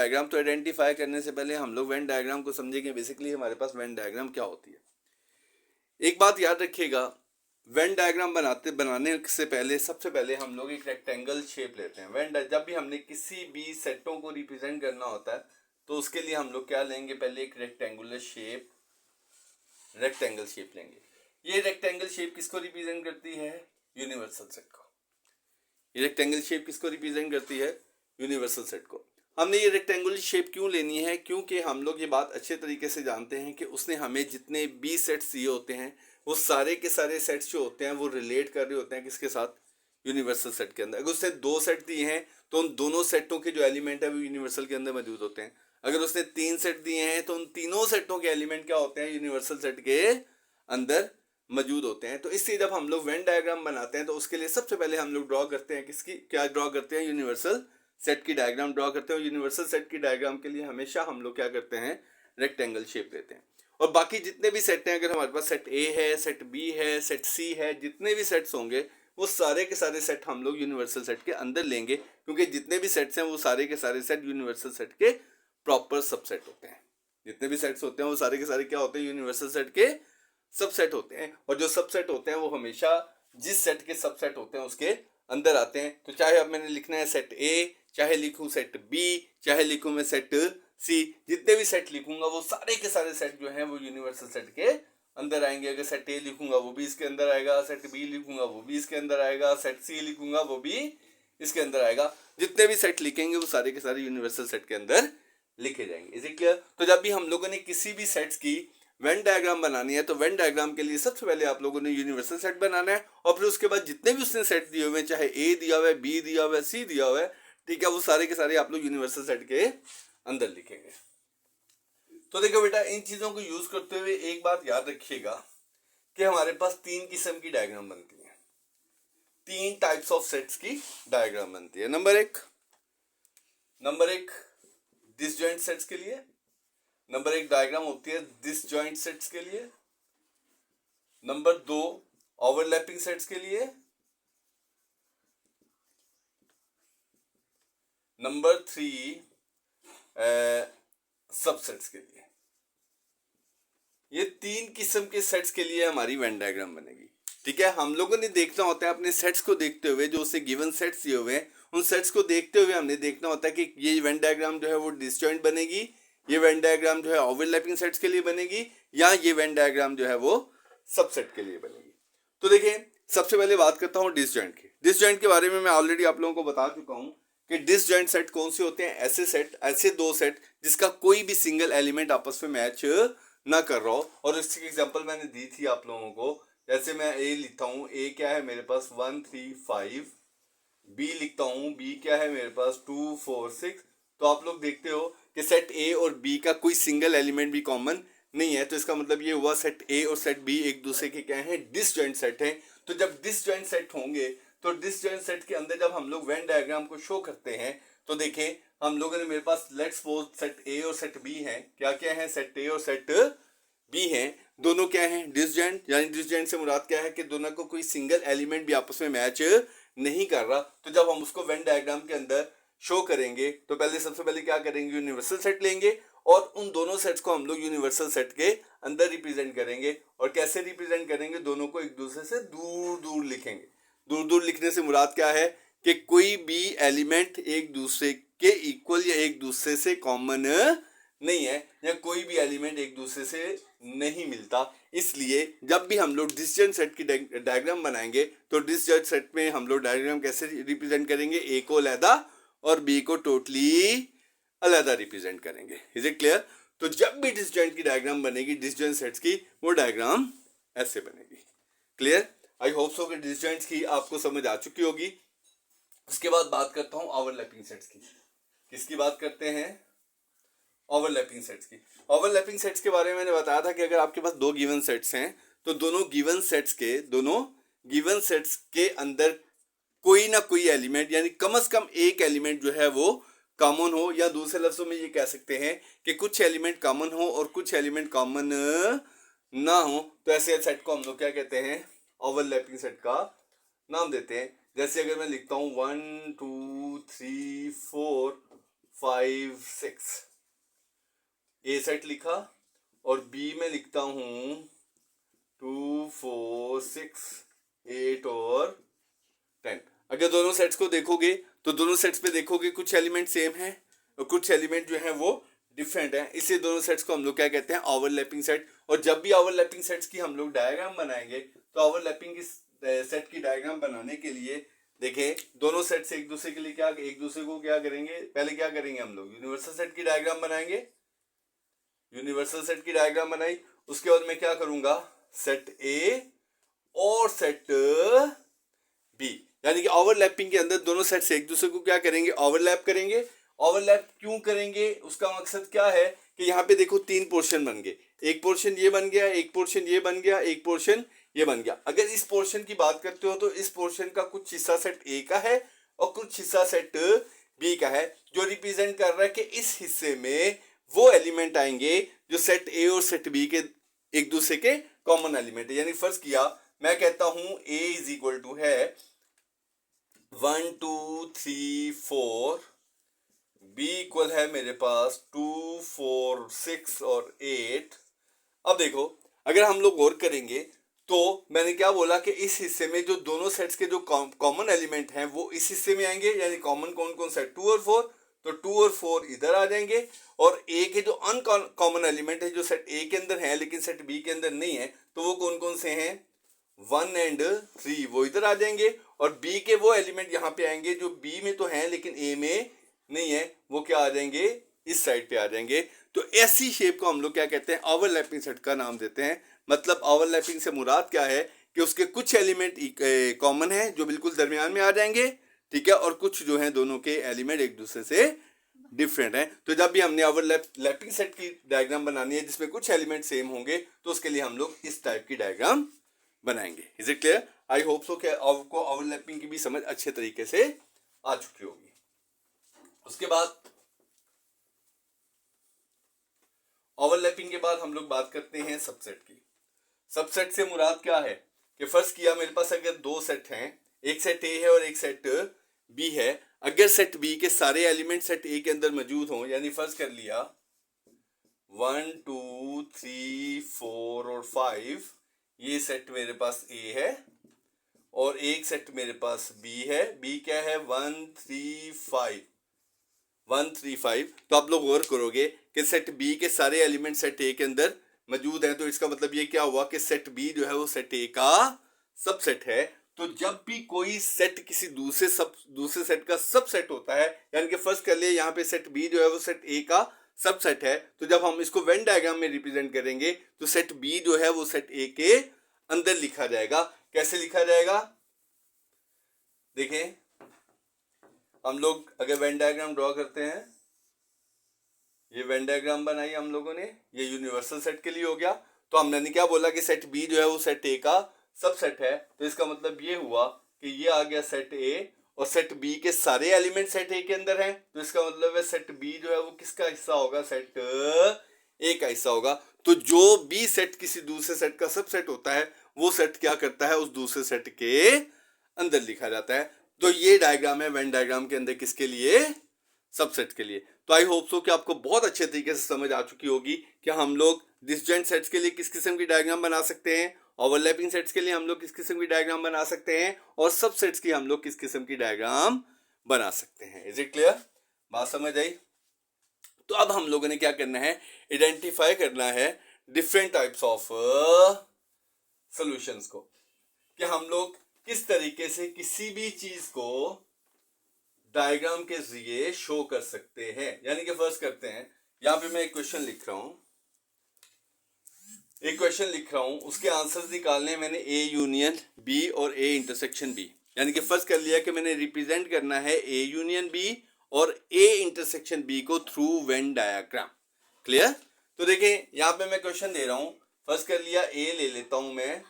Diagram तो identify करने से पहले हम लोग वेन डायग्राम को समझेंगे। बेसिकली हमारे पास वेन डायग्राम क्या होती है। एक बात याद रखिएगा, वेन डायग्राम बनाने से पहले सबसे पहले हम लोग एक रेक्टेंगल शेप लेते हैं। जब भी हमने किसी भी सेटों को रिप्रेजेंट करना होता है तो उसके लिए हम लोग क्या लेंगे, पहले एक रेक्टेंगल शेप लेंगे। ये रेक्टेंगल शेप किसको रिप्रेजेंट करती है? यूनिवर्सल सेट को। ये रेक्टेंगल शेप किसको रिप्रेजेंट करती है? यूनिवर्सल सेट को। हमने ये रेक्टेंगुलर शेप क्यों लेनी है? क्योंकि हम लोग ये बात अच्छे तरीके से जानते हैं कि उसने हमें जितने भी सेट्स दिए होते हैं वो सारे के सारे सेट्स जो होते हैं वो रिलेट कर रहे होते हैं किसके साथ? यूनिवर्सल सेट के अंदर। अगर उसने 2 सेट दिए हैं तो उन दोनों सेटों के जो एलिमेंट है वो यूनिवर्सल के अंदर मौजूद होते हैं। अगर उसने 3 सेट दिए हैं तो उन तीनों सेटों के एलिमेंट क्या होते हैं? यूनिवर्सल सेट के अंदर मौजूद होते हैं। तो इसलिए जब हम लोग वेन डायग्राम बनाते हैं तो उसके लिए सबसे पहले हम लोग ड्रॉ करते हैं किसकी? क्या ड्रॉ करते हैं? यूनिवर्सल सेट की डायग्राम ड्रॉ करते हैं। यूनिवर्सल सेट की डायग्राम के लिए हमेशा हम लोग क्या करते हैं? रेक्टेंगल शेप लेते हैं। और बाकी जितने भी सेट हैं, अगर हमारे पास सेट ए है, सेट बी है, सेट सी है, जितने भी सेट्स होंगे वो सारे के सारे सेट हम लोग यूनिवर्सल सेट के अंदर लेंगे, क्योंकि जितने भी सेट्स हैं वो सारे के सारे सेट यूनिवर्सल सेट के प्रॉपर सबसेट होते हैं। जितने भी सेट्स होते हैं वो सारे के सारे क्या होते हैं? यूनिवर्सल सेट के सबसेट होते हैं। और जो सबसेट होते हैं वो हमेशा जिस सेट के सबसेट होते हैं उसके अंदर आते हैं। तो चाहे अब मैंने लिखना है सेट ए, चाहे लिखूं सेट बी, चाहे लिखूं मैं सेट सी, जितने भी सेट लिखूंगा वो सारे के सारे सेट जो हैं वो यूनिवर्सल सेट के अंदर आएंगे। अगर सेट ए लिखूंगा वो भी इसके अंदर आएगा, सेट बी लिखूंगा वो भी इसके अंदर आएगा, सेट सी लिखूंगा वो भी इसके अंदर आएगा। जितने भी सेट लिखेंगे वो सारे के सारे यूनिवर्सल सेट के अंदर लिखे जाएंगे। Is it clear? तो जब भी हम लोगों ने किसी भी सेट्स की वेन डायग्राम बनानी है तो वेन डायग्राम के लिए सबसे पहले आप लोगों ने यूनिवर्सल सेट बनाना है, और फिर उसके बाद जितने भी उसने सेट दिए हुए हैं, चाहे ए दिया हुआ है, बी दिया हुआ है, सी दिया हुआ है, ठीक है, वो सारे के सारे आप लोग यूनिवर्सल सेट के अंदर लिखेंगे। तो देखो बेटा, इन चीजों को यूज करते हुए एक बात याद रखिएगा कि हमारे पास 3 किस्म की डायग्राम बनती है। 3 टाइप्स ऑफ सेट्स की डायग्राम बनती है। नंबर एक डिसजॉइंट सेट्स के लिए। नंबर 1 डायग्राम होती है डिसजॉइंट सेट्स के लिए। नंबर 2 ओवरलैपिंग सेट्स के लिए। नंबर 3 सबसेट्स के लिए। ये 3 किस्म के सेट्स के लिए हमारी वेन डायग्राम बनेगी। ठीक है, हम लोगों ने देखना होता है अपने सेट्स को देखते हुए, जो उसे गिवन सेट्स दिए हुए हैं उन सेट्स को देखते हुए हमने देखना होता है कि ये वेन डायग्राम जो है वो डिसजॉइंट बनेगी, ये वेन डायग्राम जो है ओवरलैपिंग सेट्स के लिए बनेगी, या ये वेन डायग्राम जो है वो सबसेट के लिए बनेगी। तो देखिए, सबसे पहले बात करता हूँ डिसजॉइंट की। डिसजॉइंट के बारे में मैं ऑलरेडी आप लोगों को बता चुका हूँ कि डिसजॉइंट सेट कौन से होते हैं? ऐसे 2 सेट जिसका कोई भी सिंगल एलिमेंट आपस में मैच ना कर रहा हो। और इसकी एग्जांपल मैंने दी थी आप लोगों को। जैसे मैं ए लिखता हूँ, ए क्या है मेरे पास 1 3 5, बी लिखता हूँ, बी क्या है मेरे पास 2 4 6। तो आप लोग देखते हो कि सेट ए और बी का कोई सिंगल एलिमेंट भी कॉमन नहीं है। तो इसका मतलब ये हुआ सेट ए और सेट बी एक दूसरे के क्या है? डिसजॉइंट सेट है। तो जब डिसजॉइंट सेट होंगे तो डिसजॉइंट सेट के अंदर जब हम लोग वेन डायग्राम को शो करते हैं तो देखें, हम लोगों ने मेरे पास लेट्स सपोज सेट ए और सेट बी है। क्या क्या है? सेट ए और सेट बी है। दोनों क्या है? डिसजॉइंट। यानी डिसजॉइंट से मुराद क्या है कि दोनों को कोई सिंगल एलिमेंट भी आपस में मैच नहीं कर रहा। तो जब हम उसको वेन डायग्राम के अंदर शो करेंगे तो सबसे पहले क्या करेंगे? यूनिवर्सल सेट लेंगे और उन दोनों सेट्स को हम लोग यूनिवर्सल सेट के अंदर रिप्रेजेंट करेंगे। और कैसे रिप्रेजेंट करेंगे? दोनों को एक दूसरे से दूर दूर लिखेंगे। दूर दूर लिखने से मुराद क्या है कि कोई भी एलिमेंट एक दूसरे के इक्वल या एक दूसरे से कॉमन नहीं है, या कोई भी एलिमेंट एक दूसरे से नहीं मिलता। इसलिए जब भी हम लोग डिसजॉइंट सेट की डायग्राम बनाएंगे तो डिसजॉइंट सेट में हम लोग डायग्राम कैसे रिप्रेजेंट करेंगे? ए को अलहदा और बी को टोटली अलहदा रिप्रेजेंट करेंगे। Is it clear? तो जब भी डिसजॉइंट की डायग्राम बनेगी डिसजॉइंट सेट्स की, वो डायग्राम ऐसे बनेगी। क्लियर? आई होप सो कि डिसजॉइंट्स की आपको समझ आ चुकी होगी। उसके बाद बात करता हूं ओवरलैपिंग सेट्स की। किसकी बात करते हैं? ओवरलैपिंग सेट्स की। ओवरलैपिंग सेट्स के बारे में मैंने बताया था कि अगर आपके पास 2 गिवन सेट्स हैं तो दोनों गिवन सेट्स के अंदर कोई ना कोई एलिमेंट, यानी कम से कम एक एलिमेंट जो है वो कॉमन हो, या दूसरे लफ्जों में ये कह सकते हैं कि कुछ एलिमेंट कॉमन हो और कुछ एलिमेंट कॉमन ना हो। तो ऐसे सेट को हम लोग क्या कहते हैं? ओवरलैपिंग सेट का नाम देते हैं। जैसे अगर मैं लिखता हूँ 1 2 3 4 5 6, ए सेट लिखा, और बी में लिखता हूं 2 4 6 8 और 10। अगर दोनों सेट्स को देखोगे तो दोनों सेट्स पे देखोगे कुछ एलिमेंट सेम है और कुछ एलिमेंट जो है वो डिफरेंट है, इसलिए दोनों सेट्स को हम लोग क्या कहते हैं, ओवरलैपिंग सेट। और जब भी ओवरलैपिंग सेट्स की हम लोग डायग्राम बनाएंगे तो ओवरलैपिंग की सेट की डायग्राम बनाने के लिए देखें, दोनों सेट्स एक दूसरे के लिए क्या, एक दूसरे को क्या करेंगे, पहले क्या करेंगे, हम लोग यूनिवर्सल सेट की डायग्राम बनाएंगे। यूनिवर्सल सेट की डायग्राम बनाई, उसके बाद मैं क्या करूंगा, सेट ए और सेट बी, यानी कि ओवरलैपिंग के अंदर दोनों सेट्स एक दूसरे को क्या करेंगे, ओवरलैप करेंगे। ओवरलैप क्यों करेंगे, उसका मकसद क्या है कि यहाँ पे देखो 3 पोर्शन बन गए, एक पोर्शन ये बन गया, एक पोर्शन ये बन गया, एक पोर्शन ये बन गया। अगर इस पोर्शन की बात करते हो तो इस पोर्शन का कुछ हिस्सा सेट ए का है और कुछ हिस्सा सेट बी का है, जो रिप्रेजेंट कर रहा है कि इस हिस्से में वो एलिमेंट आएंगे जो सेट ए और सेट बी के एक दूसरे के कॉमन एलिमेंट है। यानी फर्ज किया मैं कहता हूं ए इज इक्वल टू है 1 2 3 4, बी इक्वल है मेरे पास 2 4 6 और 8। अब देखो अगर हम लोग गौर करेंगे तो मैंने क्या बोला कि इस हिस्से में जो दोनों सेट्स के जो कॉमन एलिमेंट हैं वो इस हिस्से में आएंगे, यानी कॉमन कौन कौन सा है, 2 और 4, तो 2 और 4 इधर आ जाएंगे, और ए के जो अनकॉमन एलिमेंट है जो सेट ए के अंदर है लेकिन सेट बी के अंदर नहीं है, तो वो कौन कौन से हैं, 1 एंड 3, वो इधर आ जाएंगे, और बी के वो एलिमेंट यहाँ पे आएंगे जो बी में तो हैं लेकिन ए में नहीं है, वो क्या आ जाएंगे, इस साइड पे आ जाएंगे। तो ऐसी शेप को हम लोग क्या कहते हैं, ओवरलैपिंग सेट का नाम देते हैं। मतलब ओवरलैपिंग से मुराद क्या है कि उसके कुछ एलिमेंट कॉमन है जो बिल्कुल दरमियान में आ जाएंगे, ठीक है, और कुछ जो है दोनों के एलिमेंट एक दूसरे से डिफरेंट है। तो जब भी हमने ओवरलैपिंग सेट की डायग्राम बनानी है जिसमें कुछ एलिमेंट सेम होंगे तो उसके लिए हम लोग इस टाइप की डायग्राम बनाएंगे। Is it clear? I hope so कि आपको ओवरलैपिंग की भी समझ अच्छे तरीके से आ चुकी होगी। उसके बाद ओवरलैपिंग के बाद हम लोग बात करते हैं सबसेट की। सबसेट से मुराद क्या है कि फर्ज किया मेरे पास अगर दो सेट हैं, एक सेट ए है और एक सेट बी है, अगर सेट बी के सारे एलिमेंट सेट ए के अंदर मौजूद हों, यानी फर्ज कर लिया 1 2 3 4 और 5 ये सेट मेरे पास ए है और एक सेट मेरे पास बी है, बी क्या है 1 3 5 1 3 5। तो आप लोग गौर करोगे कि सेट बी के सारे एलिमेंट सेट ए के अंदर मौजूद हैं, तो इसका मतलब ये क्या हुआ कि सेट बी जो है वो सेट ए का सबसेट है। तो जब भी कोई सेट किसी दूसरे सेट का सबसेट होता है, यानी कि फर्स्ट कर लिए यहाँ पे सेट बी जो है वो सेट ए का सबसेट है, तो जब हम इसको वेन डायग्राम में रिप्रेजेंट करेंगे तो सेट बी जो है वो सेट ए के अंदर लिखा जाएगा। कैसे लिखा जाएगा, देखें हम लोग अगर वेन डायग्राम ड्रॉ करते हैं, ये वेन डायग्राम बनाई हम लोगों ने, ये यूनिवर्सल सेट के लिए हो गया। तो हमने क्या बोला कि सेट बी जो है वो सेट ए का सबसेट है, तो इसका मतलब ये हुआ कि ये आ गया सेट ए और सेट बी के सारे एलिमेंट सेट ए के अंदर हैं, तो इसका मतलब है सेट बी जो है वो किसका हिस्सा होगा, सेट ए का हिस्सा होगा। तो जो बी सेट किसी दूसरे सेट का सबसेट होता है वो सेट क्या करता है, उस दूसरे सेट के अंदर लिखा जाता है। तो ये डायग्राम है वेन डायग्राम के अंदर किसके लिए, सबसेट के लिए। तो आई होप सो कि आपको बहुत अच्छे तरीके से समझ आ चुकी होगी कि हम लोग डिसजॉइंट सेट्स के लिए किस किस्म की डायग्राम बना सकते हैं, ओवरलैपिंग सेट्स के लिए हम लोग किस किस्म की डायग्राम बना सकते हैं, और सब सेट्स की हम लोग किस किस्म की डायग्राम बना सकते हैं। Is it clear? बात समझ आई? तो अब हम लोगों ने क्या करना है, आइडेंटिफाई करना है डिफरेंट टाइप्स ऑफ सॉल्यूशंस को, कि हम लोग किस तरीके से किसी भी चीज को डायग्राम के जरिए शो कर सकते हैं। यानी कि फर्स्ट करते हैं, यहां पे मैं एक क्वेश्चन लिख रहा हूं, उसके आंसर्स निकालने मैंने ए यूनियन बी और ए इंटरसेक्शन बी, यानी कि फर्स्ट कर लिया कि मैंने रिप्रेजेंट करना है ए यूनियन बी और ए इंटरसेक्शन बी को थ्रू वेन डायग्राम। क्लियर? तो देखें यहां पे मैं क्वेश्चन दे रहा हूं, फर्स्ट कर लिया ए ले लेता हूं मैं,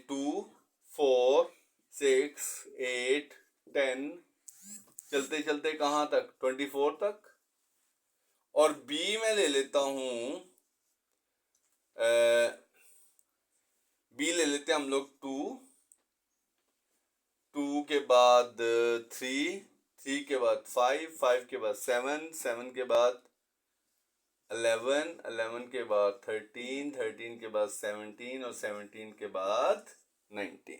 2 4 6 8 10 चलते चलते कहां तक, 24 तक, और बी में ले लेता हूं, बी ले लेते हैं हम लोग 2 2 के बाद 3 3 के बाद 5, 5 के बाद 7, 7 के बाद 11, 11 के बाद 13, 13 के बाद 17 और 17 के बाद 19।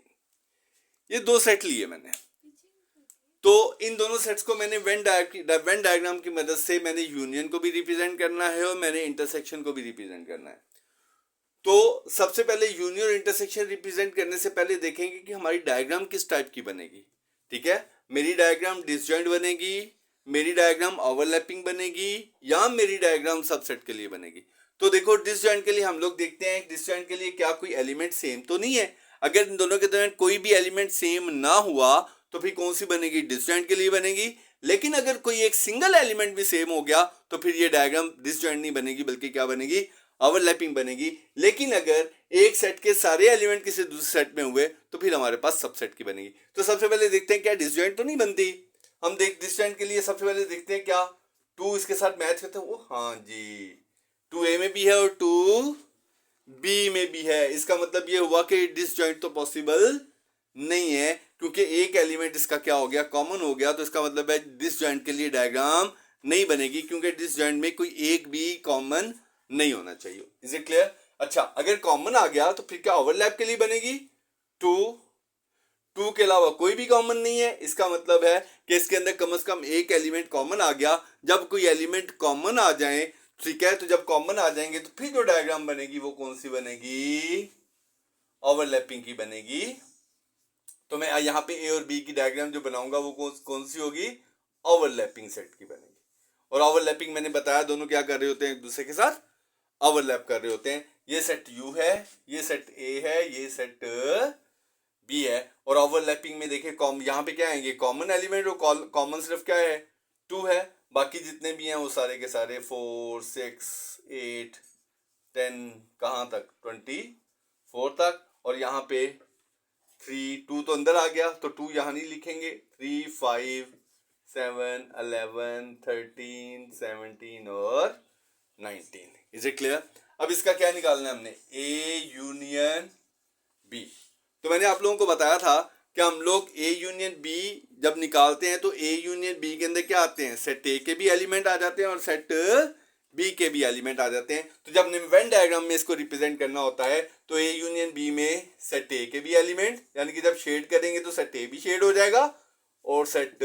ये 2 सेट लिए मैंने। तो इन दोनों सेट्स को मैंने वेन डायग्राम की मदद से मैंने यूनियन को भी रिप्रेजेंट करना है और मैंने इंटरसेक्शन को भी रिप्रेजेंट करना है। तो सबसे पहले यूनियन और इंटरसेक्शन रिप्रेजेंट करने से पहले देखेंगे कि हमारी डायग्राम किस टाइप की बनेगी। ठीक है, मेरी डायग्राम डिसजॉइंट बनेगी, मेरी डायग्राम ओवरलैपिंग बनेगी, या मेरी डायग्राम सबसेट के लिए बनेगी। तो देखो डिसजॉइंट के लिए हम लोग देखते हैं, डिसजॉइंट के लिए क्या कोई एलिमेंट सेम तो नहीं है। अगर इन दोनों के दरमियान कोई भी एलिमेंट सेम ना हुआ तो फिर कौन सी बनेगी, डिसजॉइंट के लिए बनेगी। लेकिन अगर कोई एक सिंगल एलिमेंट भी सेम हो गया तो फिर ये डायग्राम डिसजॉइंट नहीं बनेगी, बल्कि क्या बनेगी, ओवरलैपिंग बनेगी। लेकिन अगर एक सेट के सारे एलिमेंट किसी दूसरे सेट में हुए तो फिर हमारे पास सबसेट की बनेगी। तो सबसे पहले देखते हैं क्या डिसजॉइंट तो नहीं बनती। हम देख डिसजॉइंट के लिए सबसे पहले देखते हैं क्या 2 इसके साथ मैच करते हैं। वो हाँ जी, 2A में भी है और 2B में भी है। इसका मतलब ये हुआ कि डिसजॉइंट तो पॉसिबल नहीं है, क्योंकि एक एलिमेंट इसका क्या हो गया, कॉमन हो गया। तो इसका मतलब है डिसजॉइंट के लिए डायग्राम नहीं बनेगी, क्योंकि डिसजॉइंट में कोई एक भी कॉमन नहीं होना चाहिए। Is it clear? अच्छा, अगर कॉमन आ गया तो फिर क्या ओवरलैप के लिए बनेगी 2 के अलावा कोई भी कॉमन नहीं है। इसका मतलब है कि इसके अंदर कम से कम एक एलिमेंट कॉमन आ गया। जब कोई एलिमेंट कॉमन आ जाए, ठीक है, तो जब कॉमन आ जाएंगे तो फिर जो डायग्राम बनेगी वो कौन सी बनेगी, ओवरलैपिंग की बनेगी। तो मैं यहाँ पे ए और बी की डायग्राम जो बनाऊंगा वो कौन सी होगी, ओवरलैपिंग सेट की बनेगी। और ओवरलैपिंग मैंने बताया दोनों क्या कर रहे होते हैं, एक दूसरे के साथ ओवरलैप कर रहे होते हैं। ये सेट यू है, ये सेट ए है, ये सेट बी है। और ओवरलैपिंग में देखिए यहाँ पे क्या आएंगे, कॉमन एलिमेंट। और कॉमन सिर्फ क्या है, 2 है। बाकी जितने भी हैं वो सारे के सारे 4, 6, 8, 10, कहाँ तक, 24 तक। और यहाँ पे 3, 2 तो अंदर आ गया तो 2 यहाँ नहीं लिखेंगे। 3, 5, 7, 11, 13, 17 और 19। Is it clear? अब इसका क्या निकालना है हमने, ए यूनियन बी। तो मैंने आप लोगों को बताया था कि हम लोग ए यूनियन बी जब निकालते हैं तो ए यूनियन बी के अंदर क्या आते हैं, सेट ए के भी एलिमेंट आ जाते हैं और सेट बी के भी एलिमेंट आ जाते हैं। तो जब हमने वेन डायग्राम में इसको रिप्रेजेंट करना होता है तो ए यूनियन बी में सेट ए के भी एलिमेंट, यानी कि जब शेड करेंगे तो सेट ए भी शेड हो जाएगा और सेट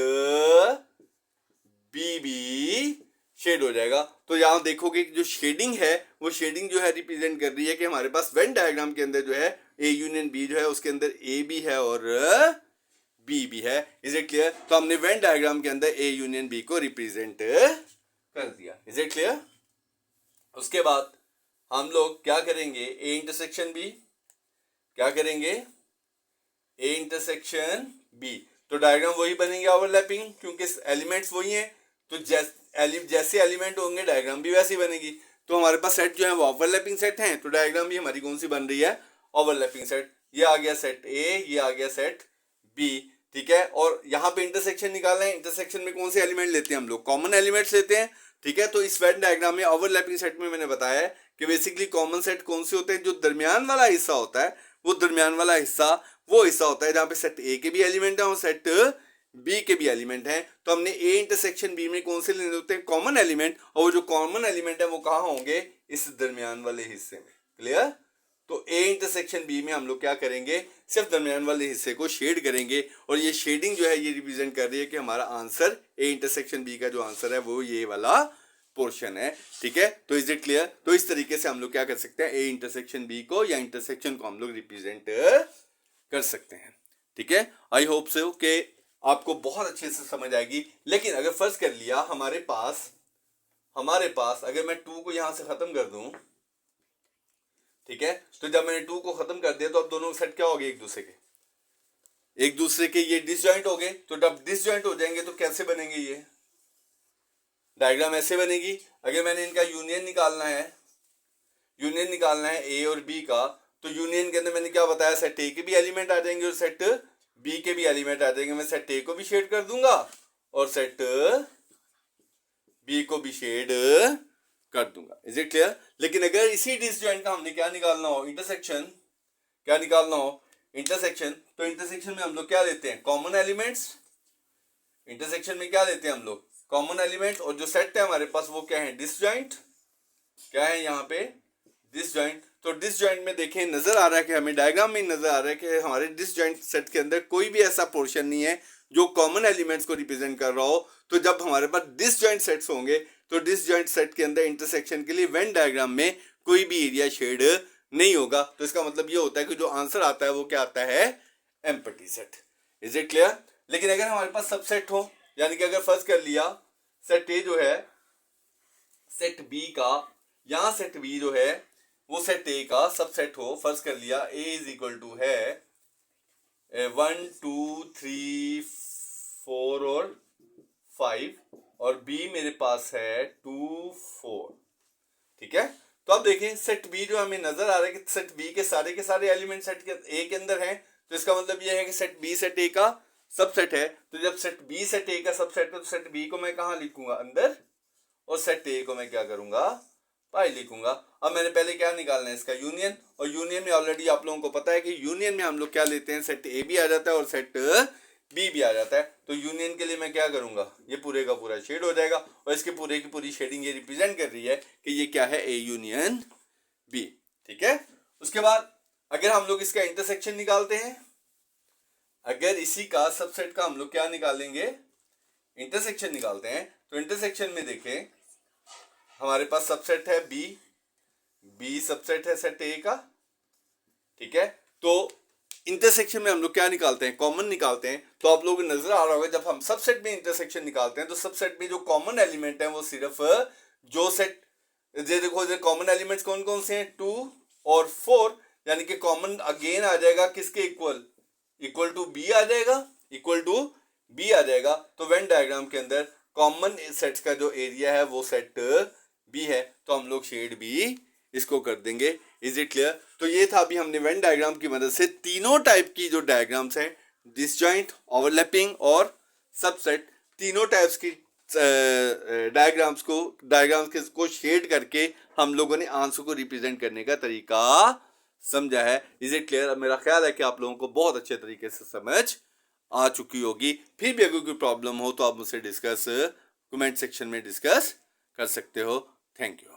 बी भी शेड हो जाएगा। तो यहाँ देखोगे कि जो शेडिंग है वो शेडिंग जो है रिप्रेजेंट कर रही है कि हमारे पास वेन डायग्राम के अंदर जो है ए यूनियन बी जो है उसके अंदर ए भी है और बी भी है। Is it clear? तो हमने वेन डायग्राम के अंदर ए यूनियन बी को रिप्रेजेंट कर दिया। Is it clear? उसके बाद हम लोग क्या करेंगे, ए इंटरसेक्शन बी। क्या करेंगे, ए इंटरसेक्शन बी। तो डायग्राम वही बनेंगे ओवरलैपिंग, क्योंकि एलिमेंट्स वही हैं। तो जैसे एलिमेंट होंगे डायग्राम भी वैसी बनेगी। तो हमारे पास सेट जो है वो ओवरलैपिंग सेट हैं, तो डायग्राम भी हमारी कौन सी बन रही है, ओवरलैपिंग सेट। ये आ गया सेट ए, ये आ गया सेट बी। ठीक है, और यहाँ पे इंटरसेक्शन निकालना है। इंटरसेक्शन में कौन से एलिमेंट लेते हैं हम लोग, कॉमन एलिमेंट्स लेते हैं। ठीक है, तो इस वेन डायग्राम में ओवरलैपिंग सेट में मैंने बताया है कि बेसिकली कॉमन सेट कौन से होते हैं, जो दरमियान वाला हिस्सा होता है वो दरमियान वाला हिस्सा वो हिस्सा होता है जहाँ पे सेट ए के भी एलिमेंट है और सेट बी के भी एलिमेंट हैं। तो हमने ए इंटरसेक्शन बी में कौन से लेने होते हैं, कॉमन एलिमेंट। और वो जो कॉमन एलिमेंट है वो कहाँ होंगे, इस दरमियान वाले हिस्से में। क्लियर? तो ए इंटरसेक्शन बी में हम लोग क्या करेंगे, सिर्फ दरमियान वाले हिस्से को शेड करेंगे। और ये शेडिंग जो है ये रिप्रेजेंट कर रही है कि हमारा आंसर ए इंटरसेक्शन बी का जो आंसर है वो ये वाला पोर्शन है। ठीक है, तो इज इट क्लियर? तो इस तरीके से हम लोग क्या कर सकते हैं, ए इंटरसेक्शन बी को या इंटरसेक्शन को हम लोग रिप्रेजेंट कर सकते हैं। ठीक है, आई होप सो कि आपको बहुत अच्छे से समझ आएगी। लेकिन अगर फर्ज कर लिया हमारे पास अगर मैं 2 को यहां से खत्म कर दूं, ठीक है, तो जब मैंने 2 को खत्म कर दिया तो अब दोनों सेट क्या हो गए, एक दूसरे के ये डिसजॉइंट हो गए। तो जब डिसजॉइंट हो जाएंगे तो कैसे बनेंगे, ये डायग्राम ऐसे बनेगी। अगर मैंने इनका यूनियन निकालना है ए और बी का, तो यूनियन के अंदर मैंने क्या बताया, सेट ए के भी एलिमेंट आ जाएंगे और सेट बी के भी एलिमेंट आ जाएंगे। मैं सेट ए को भी शेड कर दूंगा और सेट बी को भी शेड कर दूंगा। Is it clear? लेकिन अगर इसी डिसजॉइंट का हमने क्या निकालना हो, इंटरसेक्शन, तो इंटरसेक्शन में हम लोग क्या लेते हैं, कॉमन एलिमेंट्स। इंटरसेक्शन में क्या लेते हैं हम लोग, कॉमन एलिमेंट, और जो सेट है हमारे पास वो क्या है, डिसजॉइंट। क्या है यहाँ पे, डिसजॉइंट। तो डिसजॉइंट में देखें नजर आ रहा है कि हमें डायग्राम में नजर आ रहा है कि हमारे डिसजॉइंट सेट के अंदर कोई भी ऐसा पोर्शन नहीं है जो कॉमन एलिमेंट्स को रिप्रेजेंट कर रहा हो। तो जब हमारे पास डिसजॉइंट सेट्स होंगे तो डिसजॉइंट सेट के अंदर इंटरसेक्शन के लिए वेन डायग्राम में कोई भी एरिया शेड नहीं होगा। तो इसका मतलब ये होता है कि जो आंसर आता है वो क्या आता है, empty set. Is it clear. लेकिन अगर हमारे पास सबसेट हो, यानी कि अगर फर्स्ट कर लिया सेट ए जो है सेट बी का, यहां सेट बी जो है वो सेट ए का सबसेट हो, फर्स्ट कर लिया ए इज इक्वल टू है 1 2 3 4 और 5, और बी मेरे पास है 2 4। ठीक है। तो अब देखें सेट बी जो हमें नजर आ रहा है कि सेट बी के सारे एलिमेंट सेट के ए के अंदर हैं। तो इसका मतलब यह है कि सेट बी सेट ए का सबसेट है। तो जब सेट बी सेट ए का सबसेट है तो सेट बी को मैं कहां लिखूंगा, अंदर, और सेट ए को मैं क्या करूंगा, पाई लिखूंगा। अब मैंने पहले क्या निकालना है, इसका यूनियन। और यूनियन में ऑलरेडी आप लोगों को पता है कि यूनियन में हम लोग क्या लेते हैं, सेट ए भी आ जाता है और सेट बी भी आ जाता है। तो यूनियन के लिए मैं क्या करूंगा, ये पूरे का पूरा शेड हो जाएगा, और इसके पूरे की पूरी शेडिंग ये रिप्रेजेंट कर रही है कि ये क्या है, ए यूनियन बी। ठीक है। उसके बाद अगर हम लोग इसका इंटरसेक्शन निकालते हैं, अगर इसी का सबसेट का हम लोग क्या निकालेंगे, इंटरसेक्शन निकालते हैं, तो इंटरसेक्शन में देखें हमारे पास सबसेट है बी, बी सबसेट है सेट ए का। ठीक है। तो इंटरसेक्शन में हम लोग क्या निकालते हैं, कॉमन निकालते हैं। तो आप लोगों को नजर आ रहा होगा जब हम सबसेट में इंटरसेक्शन निकालते हैं तो सबसेट में जो कॉमन एलिमेंट है वो सिर्फ जो सेट, ये देखो कॉमन एलिमेंट्स कौन कौन से हैं, 2 और 4, यानी कि कॉमन अगेन आ जाएगा किसके इक्वल, इक्वल टू बी आ जाएगा, इक्वल टू बी आ जाएगा। तो वेन डायग्राम के अंदर कॉमन सेट्स का जो एरिया है वो सेट बी है, तो हम लोग शेड भी इसको कर देंगे। Is it clear. तो ये था अभी हमने वेन डायग्राम की मदद से तीनों टाइप की जो डायग्राम्स हैं, डिसजॉइंट, ओवरलैपिंग और सबसेट, तीनों टाइप्स की डायग्राम्स को शेड करके हम लोगों ने आंसर को रिप्रेजेंट करने का तरीका समझा है। Is it clear. मेरा ख्याल है कि आप लोगों को बहुत अच्छे तरीके से समझ आ चुकी होगी। फिर भी अगर कोई प्रॉब्लम हो तो आप मुझसे डिस्कस कमेंट सेक्शन में डिस्कस कर सकते हो। Thank you.